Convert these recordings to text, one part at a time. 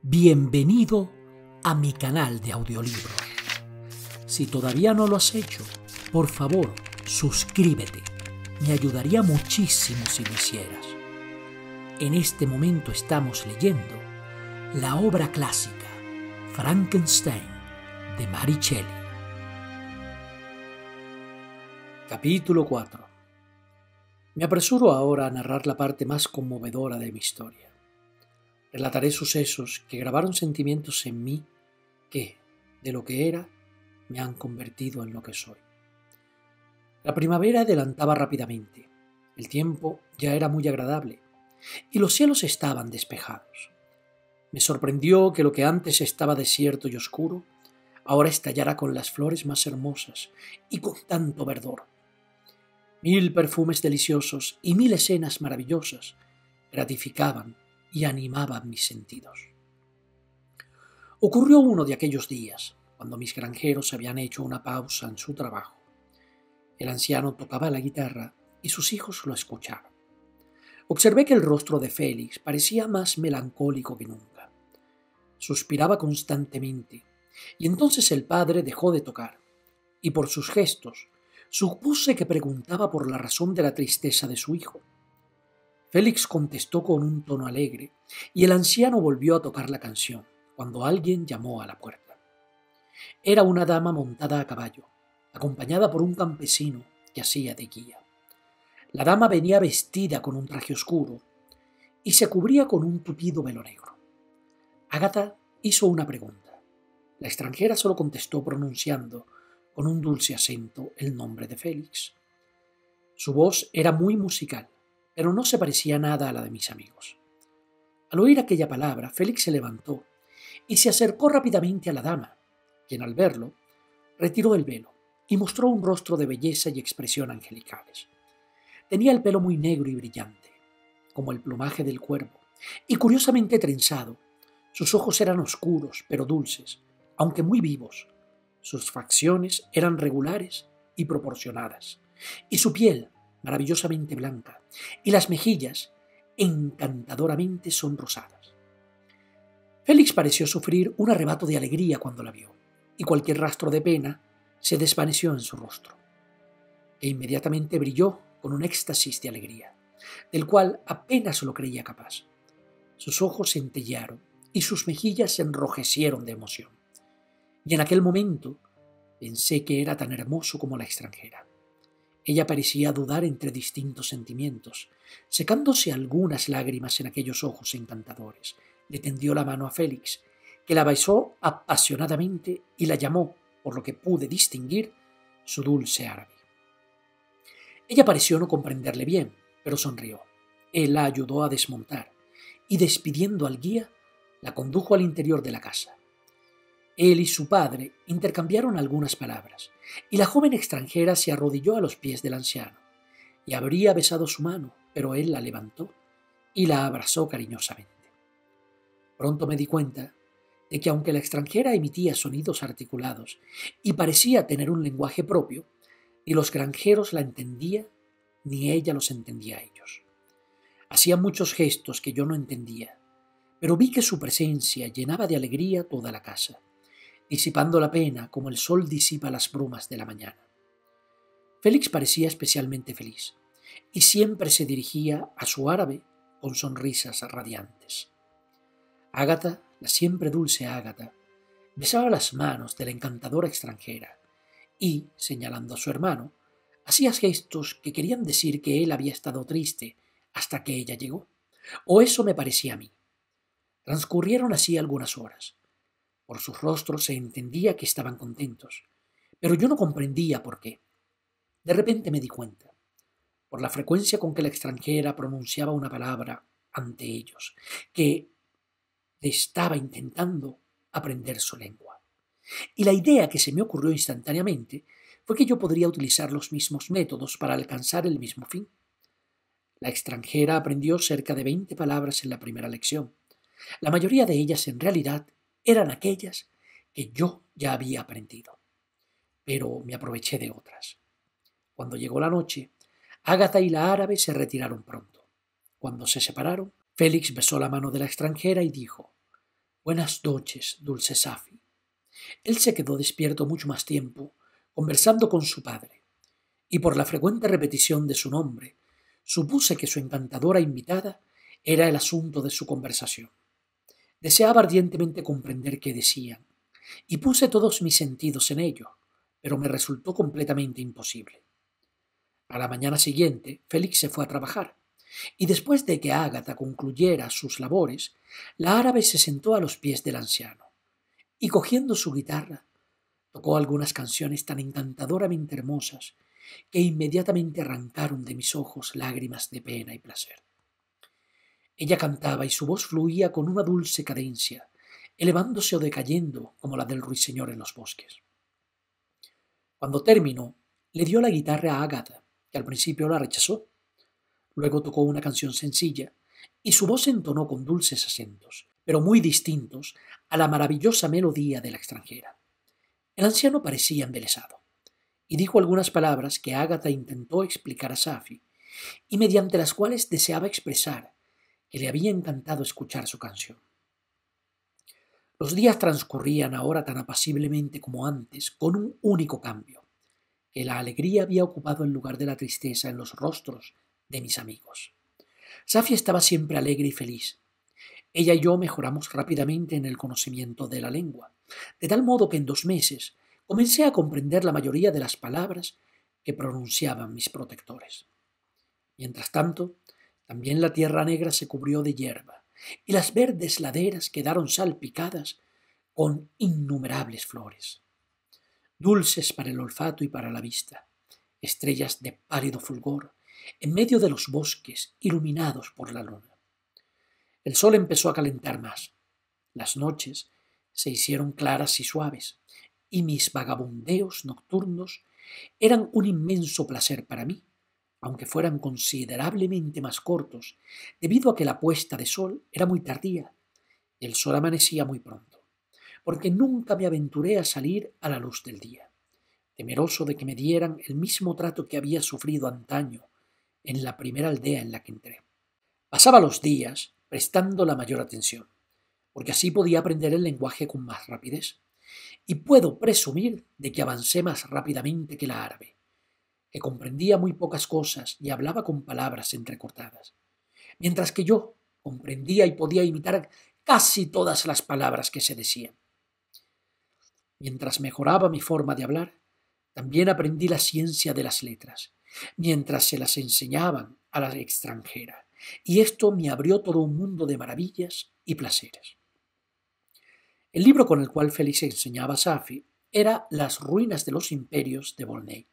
Bienvenido a mi canal de audiolibros. Si todavía no lo has hecho, por favor, suscríbete. Me ayudaría muchísimo si lo hicieras. En este momento estamos leyendo la obra clásica Frankenstein de Mary Shelley. Capítulo 4. Me apresuro ahora a narrar la parte más conmovedora de mi historia. Relataré sucesos que grabaron sentimientos en mí que, de lo que era, me han convertido en lo que soy. La primavera adelantaba rápidamente, el tiempo ya era muy agradable y los cielos estaban despejados. Me sorprendió que lo que antes estaba desierto y oscuro, ahora estallara con las flores más hermosas y con tanto verdor. 1000 perfumes deliciosos y 1000 escenas maravillosas gratificaban y animaban mis sentidos. Ocurrió uno de aquellos días, cuando mis granjeros habían hecho una pausa en su trabajo. El anciano tocaba la guitarra y sus hijos lo escuchaban. Observé que el rostro de Félix parecía más melancólico que nunca. Suspiraba constantemente, y entonces el padre dejó de tocar, y por sus gestos supuse que preguntaba por la razón de la tristeza de su hijo. Félix contestó con un tono alegre, y el anciano volvió a tocar la canción, cuando alguien llamó a la puerta. Era una dama montada a caballo, acompañada por un campesino que hacía de guía. La dama venía vestida con un traje oscuro y se cubría con un tupido velo negro. Agatha hizo una pregunta. La extranjera solo contestó pronunciando con un dulce acento el nombre de Félix. Su voz era muy musical, pero no se parecía nada a la de mis amigos. Al oír aquella palabra, Félix se levantó y se acercó rápidamente a la dama, quien al verlo retiró el velo y mostró un rostro de belleza y expresión angelicales. Tenía el pelo muy negro y brillante, como el plumaje del cuervo, y curiosamente trenzado. Sus ojos eran oscuros, pero dulces, aunque muy vivos. Sus facciones eran regulares y proporcionadas, y su piel maravillosamente blanca, y las mejillas encantadoramente sonrosadas. Félix pareció sufrir un arrebato de alegría cuando la vio, y cualquier rastro de pena se desvaneció en su rostro, e inmediatamente brilló con un éxtasis de alegría, del cual apenas lo creía capaz. Sus ojos centellearon y sus mejillas se enrojecieron de emoción, y en aquel momento pensé que era tan hermoso como la extranjera. Ella parecía dudar entre distintos sentimientos. Secándose algunas lágrimas en aquellos ojos encantadores, le tendió la mano a Félix, que la besó apasionadamente y la llamó, por lo que pude distinguir, su dulce árabe. Ella pareció no comprenderle bien, pero sonrió. Él la ayudó a desmontar y, despidiendo al guía, la condujo al interior de la casa. Él y su padre intercambiaron algunas palabras, y la joven extranjera se arrodilló a los pies del anciano, y habría besado su mano, pero él la levantó y la abrazó cariñosamente. Pronto me di cuenta de que aunque la extranjera emitía sonidos articulados y parecía tener un lenguaje propio, ni los granjeros la entendían, ni ella los entendía a ellos. Hacía muchos gestos que yo no entendía, pero vi que su presencia llenaba de alegría toda la casa, disipando la pena como el sol disipa las brumas de la mañana. Félix parecía especialmente feliz, y siempre se dirigía a su árabe con sonrisas radiantes. Agatha, la siempre dulce Agatha, besaba las manos de la encantadora extranjera y, señalando a su hermano, hacía gestos que querían decir que él había estado triste hasta que ella llegó, o eso me parecía a mí. Transcurrieron así algunas horas. Por sus rostros se entendía que estaban contentos, pero yo no comprendía por qué. De repente me di cuenta, por la frecuencia con que la extranjera pronunciaba una palabra ante ellos, que estaba intentando aprender su lengua. Y la idea que se me ocurrió instantáneamente fue que yo podría utilizar los mismos métodos para alcanzar el mismo fin. La extranjera aprendió cerca de 20 palabras en la primera lección. La mayoría de ellas, en realidad, eran aquellas que yo ya había aprendido, pero me aproveché de otras. Cuando llegó la noche, Agatha y la árabe se retiraron pronto. Cuando se separaron, Félix besó la mano de la extranjera y dijo: Buenas noches, dulce Safi. Él se quedó despierto mucho más tiempo, conversando con su padre, y por la frecuente repetición de su nombre, supuse que su encantadora invitada era el asunto de su conversación. Deseaba ardientemente comprender qué decían, y puse todos mis sentidos en ello, pero me resultó completamente imposible. A la mañana siguiente, Félix se fue a trabajar, y después de que Ágata concluyera sus labores, la árabe se sentó a los pies del anciano, y cogiendo su guitarra, tocó algunas canciones tan encantadoramente hermosas que inmediatamente arrancaron de mis ojos lágrimas de pena y placer. Ella cantaba y su voz fluía con una dulce cadencia, elevándose o decayendo como la del ruiseñor en los bosques. Cuando terminó, le dio la guitarra a Ágata, que al principio la rechazó. Luego tocó una canción sencilla y su voz entonó con dulces acentos, pero muy distintos a la maravillosa melodía de la extranjera. El anciano parecía embelesado y dijo algunas palabras que Ágata intentó explicar a Safi y mediante las cuales deseaba expresar que le había encantado escuchar su canción. Los días transcurrían ahora tan apaciblemente como antes, con un único cambio, que la alegría había ocupado el lugar de la tristeza en los rostros de mis amigos. Safi estaba siempre alegre y feliz. Ella y yo mejoramos rápidamente en el conocimiento de la lengua, de tal modo que en 2 meses comencé a comprender la mayoría de las palabras que pronunciaban mis protectores. Mientras tanto, también la tierra negra se cubrió de hierba, y las verdes laderas quedaron salpicadas con innumerables flores, dulces para el olfato y para la vista, estrellas de pálido fulgor, en medio de los bosques iluminados por la luna. El sol empezó a calentar más. Las noches se hicieron claras y suaves, y mis vagabundeos nocturnos eran un inmenso placer para mí, aunque fueran considerablemente más cortos, debido a que la puesta de sol era muy tardía y el sol amanecía muy pronto, porque nunca me aventuré a salir a la luz del día, temeroso de que me dieran el mismo trato que había sufrido antaño en la primera aldea en la que entré. Pasaba los días prestando la mayor atención, porque así podía aprender el lenguaje con más rapidez, y puedo presumir de que avancé más rápidamente que la árabe, que comprendía muy pocas cosas y hablaba con palabras entrecortadas, mientras que yo comprendía y podía imitar casi todas las palabras que se decían. Mientras mejoraba mi forma de hablar, también aprendí la ciencia de las letras, mientras se las enseñaban a la extranjera, y esto me abrió todo un mundo de maravillas y placeres. El libro con el cual Félix enseñaba a Safi era Las ruinas de los imperios de Volney.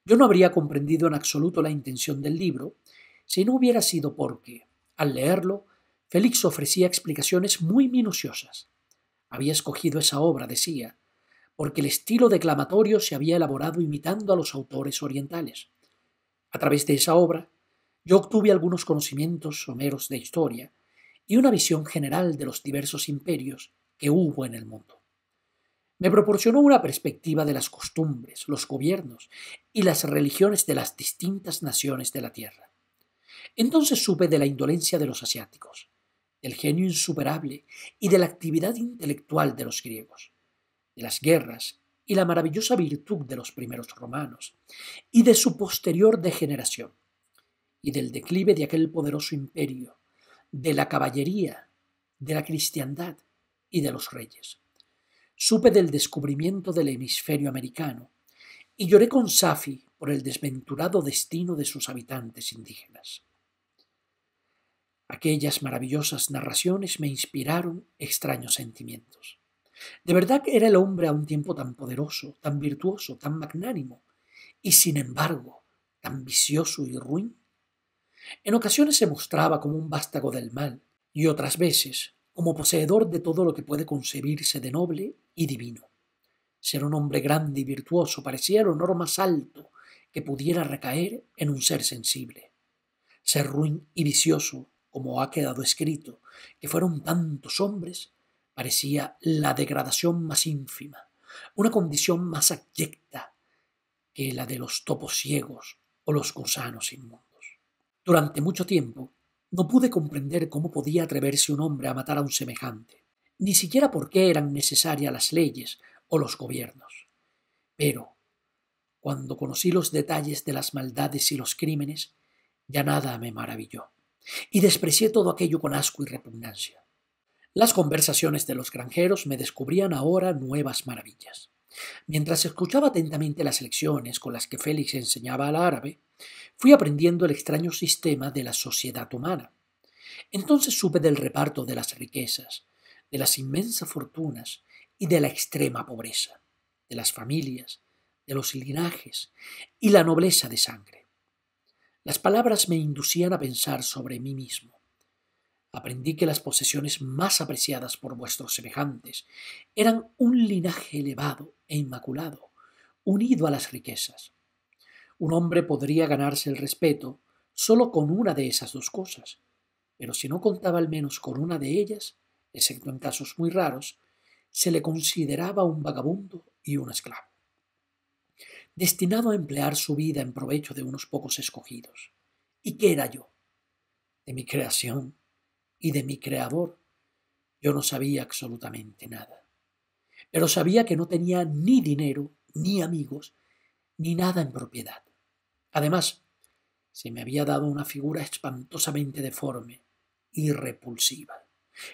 Yo no habría comprendido en absoluto la intención del libro si no hubiera sido porque, al leerlo, Félix ofrecía explicaciones muy minuciosas. Había escogido esa obra, decía, porque el estilo declamatorio se había elaborado imitando a los autores orientales. A través de esa obra, yo obtuve algunos conocimientos someros de historia y una visión general de los diversos imperios que hubo en el mundo. Me proporcionó una perspectiva de las costumbres, los gobiernos y las religiones de las distintas naciones de la tierra. Entonces supe de la indolencia de los asiáticos, del genio insuperable y de la actividad intelectual de los griegos, de las guerras y la maravillosa virtud de los primeros romanos, y de su posterior degeneración, y del declive de aquel poderoso imperio, de la caballería, de la cristiandad y de los reyes. Supe del descubrimiento del hemisferio americano y lloré con Safi por el desventurado destino de sus habitantes indígenas. Aquellas maravillosas narraciones me inspiraron extraños sentimientos. De verdad que era el hombre a un tiempo tan poderoso, tan virtuoso, tan magnánimo, y sin embargo tan vicioso y ruin. En ocasiones se mostraba como un vástago del mal, y otras veces como poseedor de todo lo que puede concebirse de noble y divino. Ser un hombre grande y virtuoso parecía el honor más alto que pudiera recaer en un ser sensible. Ser ruin y vicioso, como ha quedado escrito, que fueron tantos hombres, parecía la degradación más ínfima, una condición más abyecta que la de los topos ciegos o los gusanos inmundos. Durante mucho tiempo no pude comprender cómo podía atreverse un hombre a matar a un semejante, ni siquiera por qué eran necesarias las leyes o los gobiernos. Pero, cuando conocí los detalles de las maldades y los crímenes, ya nada me maravilló, y desprecié todo aquello con asco y repugnancia. Las conversaciones de los granjeros me descubrían ahora nuevas maravillas. Mientras escuchaba atentamente las lecciones con las que Félix enseñaba al árabe, fui aprendiendo el extraño sistema de la sociedad humana. Entonces supe del reparto de las riquezas, de las inmensas fortunas y de la extrema pobreza, de las familias, de los linajes y la nobleza de sangre. Las palabras me inducían a pensar sobre mí mismo. Aprendí que las posesiones más apreciadas por vuestros semejantes eran un linaje elevado e inmaculado, unido a las riquezas. Un hombre podría ganarse el respeto solo con una de esas dos cosas, pero si no contaba al menos con una de ellas, excepto en casos muy raros, se le consideraba un vagabundo y un esclavo, destinado a emplear su vida en provecho de unos pocos escogidos. ¿Y qué era yo? De mi creación y de mi creador yo no sabía absolutamente nada, pero sabía que no tenía ni dinero, ni amigos, ni nada en propiedad. Además, se me había dado una figura espantosamente deforme y repulsiva.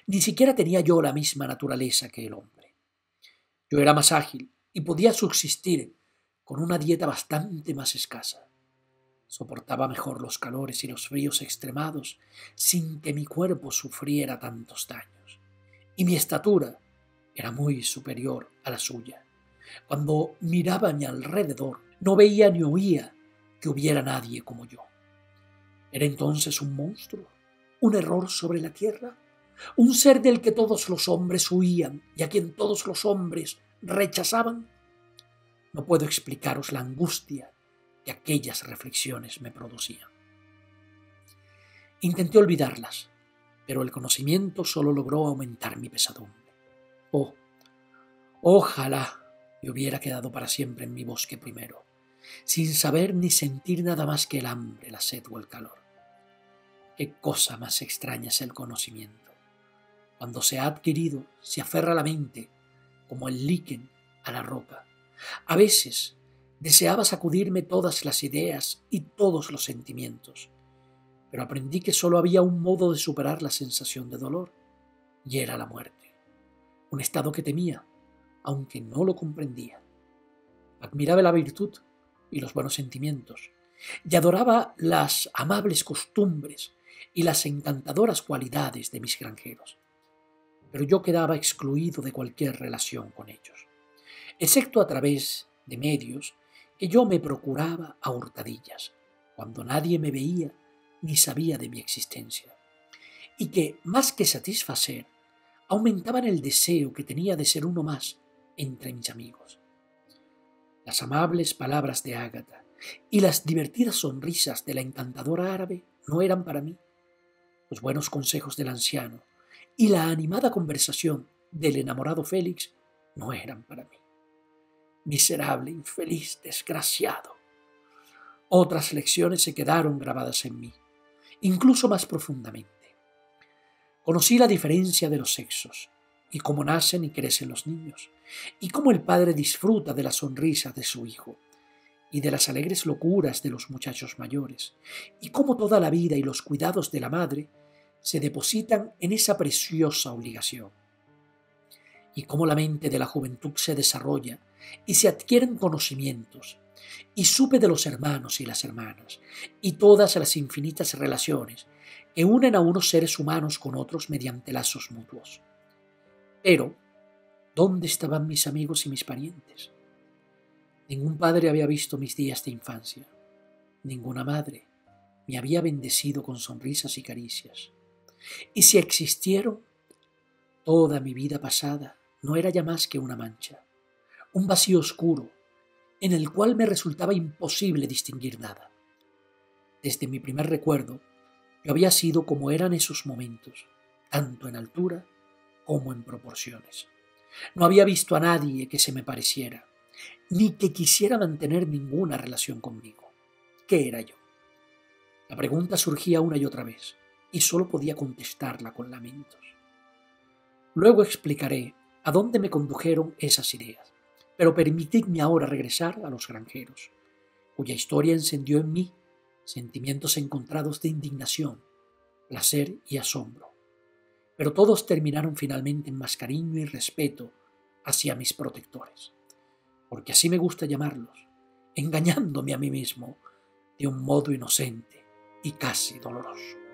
Ni siquiera tenía yo la misma naturaleza que el hombre. Yo era más ágil y podía subsistir con una dieta bastante más escasa. Soportaba mejor los calores y los fríos extremados sin que mi cuerpo sufriera tantos daños. Y mi estatura era muy superior a la suya. Cuando miraba a mi alrededor, no veía ni oía que hubiera nadie como yo. ¿Era entonces un monstruo? ¿Un error sobre la tierra? ¿Un ser del que todos los hombres huían y a quien todos los hombres rechazaban? No puedo explicaros la angustia que aquellas reflexiones me producían. Intenté olvidarlas, pero el conocimiento solo logró aumentar mi pesadumbre. Oh, ojalá me hubiera quedado para siempre en mi bosque primero, sin saber ni sentir nada más que el hambre, la sed o el calor. Qué cosa más extraña es el conocimiento. Cuando se ha adquirido, se aferra a la mente como el líquen a la roca. A veces deseaba sacudirme todas las ideas y todos los sentimientos, pero aprendí que solo había un modo de superar la sensación de dolor, y era la muerte, un estado que temía, aunque no lo comprendía. Admiraba la virtud y los buenos sentimientos, y adoraba las amables costumbres y las encantadoras cualidades de mis granjeros, pero yo quedaba excluido de cualquier relación con ellos, excepto a través de medios que yo me procuraba a hurtadillas, cuando nadie me veía ni sabía de mi existencia, y que, más que satisfacer, aumentaban el deseo que tenía de ser uno más entre mis amigos. Las amables palabras de Ágata y las divertidas sonrisas de la encantadora árabe no eran para mí. Los buenos consejos del anciano y la animada conversación del enamorado Félix no eran para mí. Miserable, infeliz, desgraciado. Otras lecciones se quedaron grabadas en mí, incluso más profundamente. Conocí la diferencia de los sexos, y cómo nacen y crecen los niños, y cómo el padre disfruta de las sonrisas de su hijo, y de las alegres locuras de los muchachos mayores, y cómo toda la vida y los cuidados de la madre se depositan en esa preciosa obligación, y cómo la mente de la juventud se desarrolla y se adquieren conocimientos, y supe de los hermanos y las hermanas, y todas las infinitas relaciones que unen a unos seres humanos con otros mediante lazos mutuos. Pero, ¿dónde estaban mis amigos y mis parientes? Ningún padre había visto mis días de infancia, ninguna madre me había bendecido con sonrisas y caricias, y si existieron, toda mi vida pasada no era ya más que una mancha, un vacío oscuro, en el cual me resultaba imposible distinguir nada. Desde mi primer recuerdo, yo había sido como eran esos momentos, tanto en altura como en proporciones. No había visto a nadie que se me pareciera, ni que quisiera mantener ninguna relación conmigo. ¿Qué era yo? La pregunta surgía una y otra vez, y solo podía contestarla con lamentos. Luego explicaré a dónde me condujeron esas ideas, pero permitidme ahora regresar a los granjeros, cuya historia encendió en mí sentimientos encontrados de indignación, placer y asombro. Pero todos terminaron finalmente en más cariño y respeto hacia mis protectores, porque así me gusta llamarlos, engañándome a mí mismo de un modo inocente y casi doloroso.